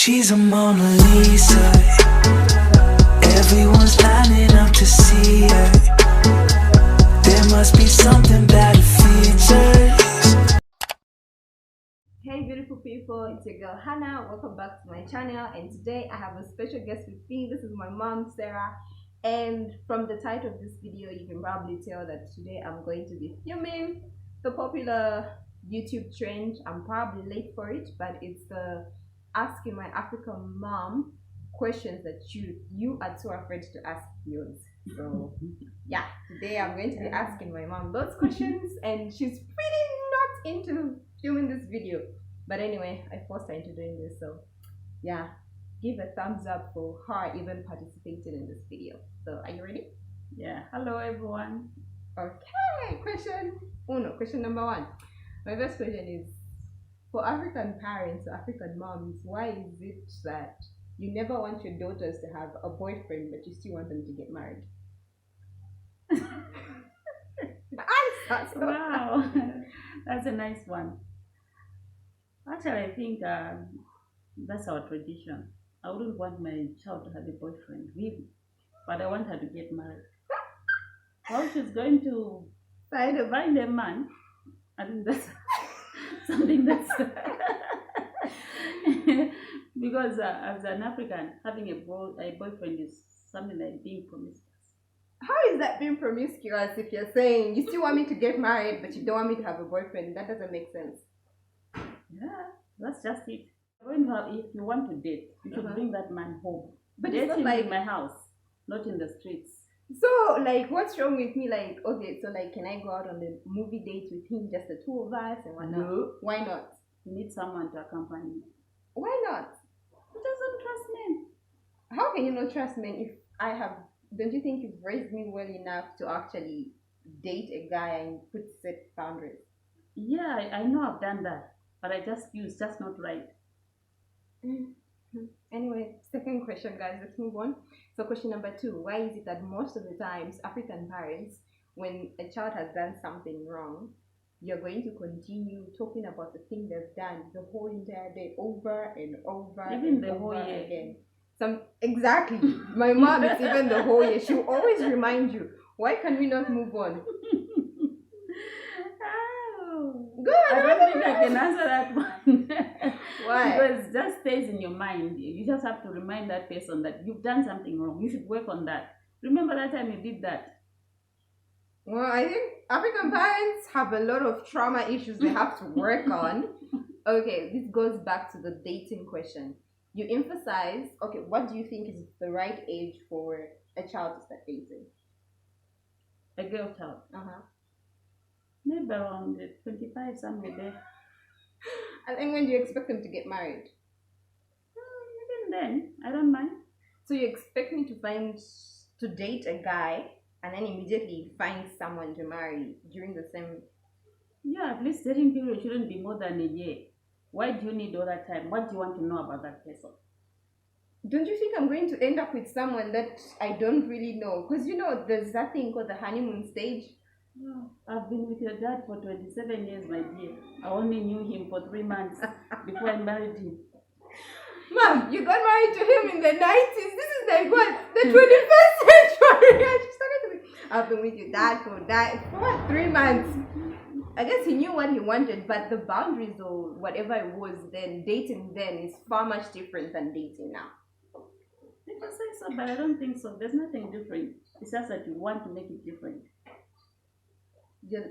She's a Mona Lisa. Everyone's lining up to see her. There must be something about her features. Hey beautiful people, it's your girl Hannah. Welcome back to my channel, and today I have a special guest with me. This is my mom, Sarah, and from the title of this video you can probably tell that today I'm going to be filming the popular YouTube trend. I'm probably late for it, but it's the asking my African mom questions that you are too afraid to ask yours. So yeah, today I'm going to be asking my mom those questions, and she's pretty not into filming this video, but anyway, I forced her into doing this. So yeah, give a thumbs up for her even participating in this video. So are you ready? Yeah, hello everyone. Okay, question number one. My first question is, for African parents or African moms, why is it that you never want your daughters to have a boyfriend but you still want them to get married? Answer. Wow, that's a nice one. Actually, I think that's our tradition. I wouldn't want my child to have a boyfriend, really, but I want her to get married. How she's going to find a man, I think that's something that's because as an African, having a boyfriend is something like being promiscuous. How is that being promiscuous if you're saying you still want me to get married but you don't want me to have a boyfriend? That doesn't make sense. Yeah, that's just it. If you want to date, you should bring that man home. But Date it's not him like in my house, not in the streets. so, like, what's wrong with me? Like, okay, so like, can I go out on the movie date with him, just the two of us, and whatnot? No. Why not? You need someone to accompany you. Why not? He doesn't trust men. How can you not trust men if I have? Don't you think you've raised me well enough to actually date a guy and put set boundaries? Yeah, I know I've done that, but I just feel it's just not right. Anyway, second question, guys. Let's move on. So, question number two: why is it that most of the times African parents, when a child has done something wrong, you're going to continue talking about the thing they've done the whole entire day, over and over, Even and the over whole year. again? Exactly. My mom is even the whole year. She'll always remind you. Why can we not move on? Go on. I don't think I can answer that one. Why? Because it just stays in your mind. You just have to remind that person that you've done something wrong. You should work on that. Remember that time you did that? Well, I think African parents have a lot of trauma issues they have to work on. Okay, this goes back to the dating question. You emphasize, okay, what do you think is the right age for a child to start dating? A girl child. Uh-huh. Maybe around 25, somewhere there. And then when do you expect them to get married? Even then, I don't mind. So you expect me to date a guy and then immediately find someone to marry during the same... Yeah, at least dating period shouldn't be more than a year. Why do you need all that time? What do you want to know about that person? Don't you think I'm going to end up with someone that I don't really know? Because there's that thing called the honeymoon stage. No, I've been with your dad for 27 years, my dear. I only knew him for 3 months before I married him. Mom, you got married to him in the 90s. This is like what? The 21st century. She's talking to me. I've been with your dad for what, 3 months. I guess he knew what he wanted, but the boundaries or whatever it was then, dating then is far much different than dating now. You can say so, but I don't think so. There's nothing different. It's just that you want to make it different.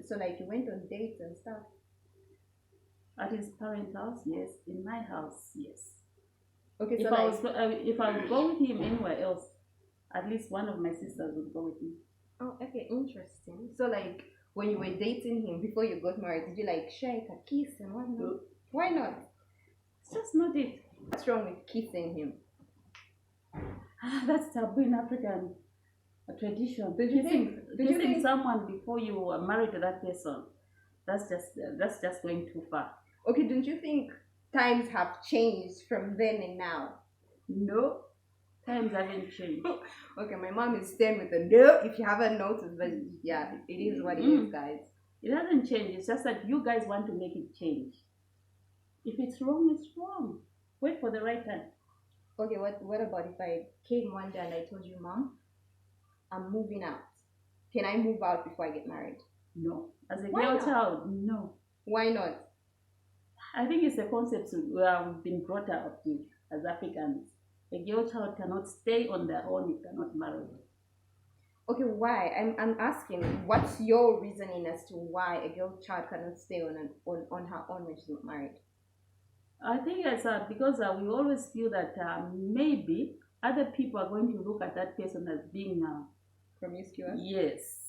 So like you went on dates and stuff? At his parents' house, yes. In my house, yes. Okay, so if I would go with him anywhere else, at least one of my sisters would go with me. Oh, okay, interesting. So like when you were dating him before you got married, did you like shake a kiss and whatnot? No. Why not? It's just not it. What's wrong with kissing him? That's taboo in African tradition. Kissing someone before you are married to that person, that's just going too far. Okay, don't you think times have changed from then and now? No, times haven't changed. Okay, my mom is staying with the no if you haven't noticed, but yeah, it is what it is, guys. It hasn't changed. It's just that you guys want to make it change. If it's wrong, it's wrong. Wait for the right time. Okay, what about if I came one day and I told you, Mom, I'm moving out. Can I move out before I get married? No. As a Why girl not? child, no. Why not? I think it's a concept we have been brought up with as Africans. A girl child cannot stay on their own, it cannot marry. Okay, why? I'm asking, what's your reasoning as to why a girl child cannot stay on her own when she's not married? I think it's because we always feel that maybe other people are going to look at that person as being Promiscuous? yes.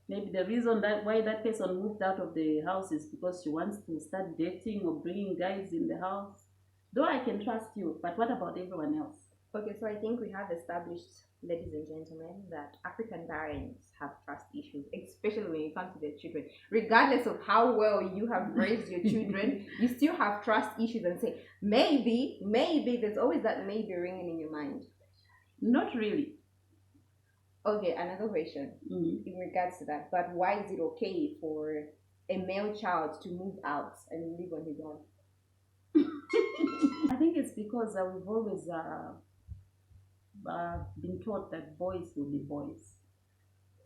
Maybe the reason that why that person moved out of the house is because she wants to start dating or bringing guys in the house. Though I can trust you, but what about everyone else? Okay, so I think we have established, ladies and gentlemen, that African parents have trust issues, especially when it comes to their children. Regardless of how well you have raised your children, you still have trust issues and say, maybe, there's always that maybe ringing in your mind. Not really. Okay, another question in regards to that. But why is it okay for a male child to move out and live on his own? I think it's because we've always been taught that boys will be boys.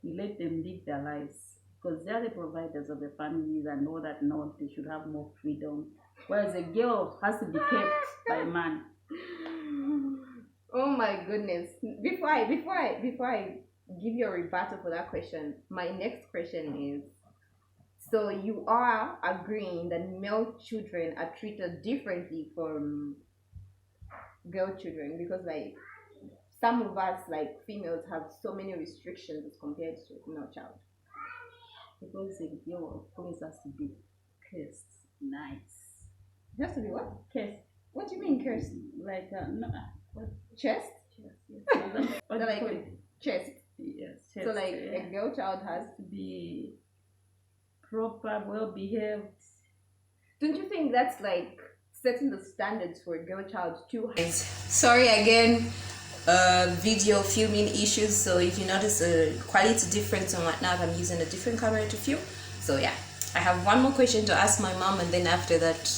We let them live their lives because they are the providers of the families and know that no, they should have more freedom. Whereas a girl has to be kept by a man. Oh my goodness. Before I give you a rebuttal for that question, my next question is, so you are agreeing that male children are treated differently from girl children because like some of us like females have so many restrictions as compared to a male child. Because a girl always has to be cursed, nice. It has to be what? Cursed. What do you mean cursed? Like no, what? Chest? Yes. What do you Like call it? chest. Yes. So like a girl child has to be proper, well behaved. Don't you think that's like setting the standards for a girl child too high? Sorry again, video filming issues, so if you notice a quality difference and whatnot, I'm using a different camera to film. So yeah, I have one more question to ask my mom, and then after that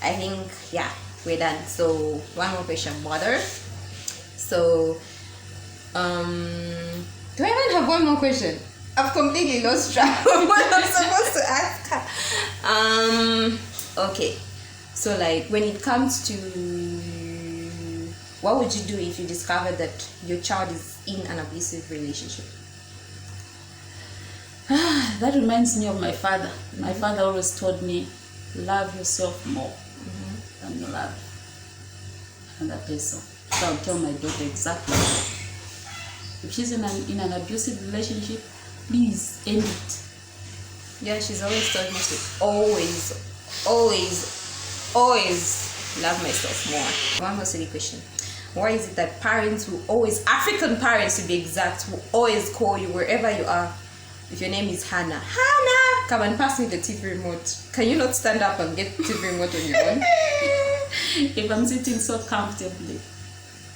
I think yeah, we're done. So one more question, Mother. So do I even have one more question? I've completely lost track of what I'm supposed to ask her. Okay, so like when it comes to what would you do if you discovered that your child is in an abusive relationship? That reminds me of my father. My father always told me, love yourself more than you love another person. So I'll tell my daughter exactly. If she's in an abusive relationship, please end it. Yeah, she's always told me to always love myself more. One more silly question. Why is it that parents will always, African parents to be exact, will always call you wherever you are? If your name is Hannah, come and pass me the TV remote. Can you not stand up and get the TV remote on your own? If I'm sitting so comfortably,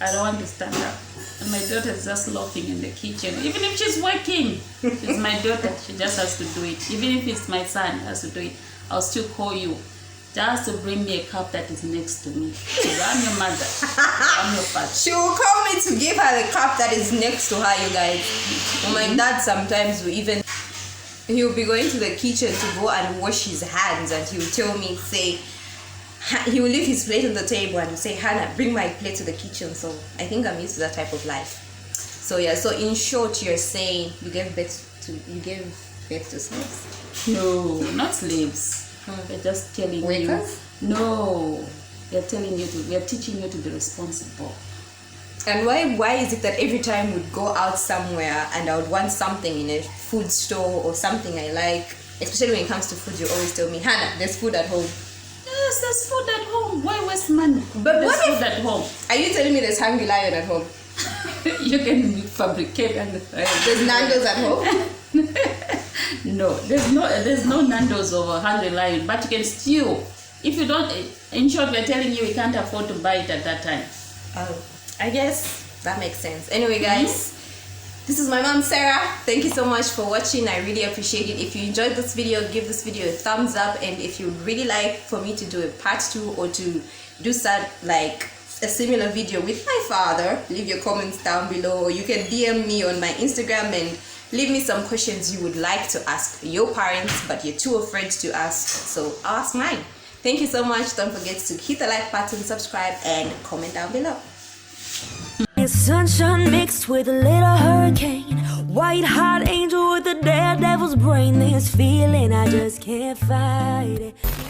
I don't want to stand up. And my daughter is just laughing in the kitchen. Even if she's working, it's my daughter. She just has to do it. Even if it's my son has to do it, I'll still call you. Just to bring me a cup that is next to me. Because I'm your mother. I'm your father. She will call me to give her the cup that is next to her, you guys. My dad sometimes will even, he'll be going to the kitchen to go and wash his hands, and he will tell me, he will leave his plate on the table and say, Hannah, bring my plate to the kitchen. So I think I'm used to that type of life. So yeah, so in short, you're saying you gave birth to slaves? No, not slaves. They're just telling Workers? you. No, they're telling you we're teaching you to be responsible. And why is it that every time we'd go out somewhere and I would want something in a food store or something I like, especially when it comes to food, you always tell me, Hannah, there's food at home. Yes, there's food at home. Why waste money? But there's what food at home. Are you telling me there's Hungry Lion at home? You can fabricate and there's Nando's at home? No, there's no Nando's or Hungry Lion, but you can still, if you don't, in short, we're telling you we can't afford to buy it at that time. Oh, I guess that makes sense. Anyway, guys, This is my mom, Sarah. Thank you so much for watching. I really appreciate it. If you enjoyed this video, give this video a thumbs up, and if you really like for me to do a part 2 or to do like a similar video with my father, leave your comments down below, or you can DM me on my Instagram and leave me some questions you would like to ask your parents but you're too afraid to ask, so ask mine. Thank you so much. Don't forget to hit the like button, subscribe, and comment down below. It's sunshine mixed with a little hurricane, white hot angel with the daredevil's brain. This feeling I just can't fight it.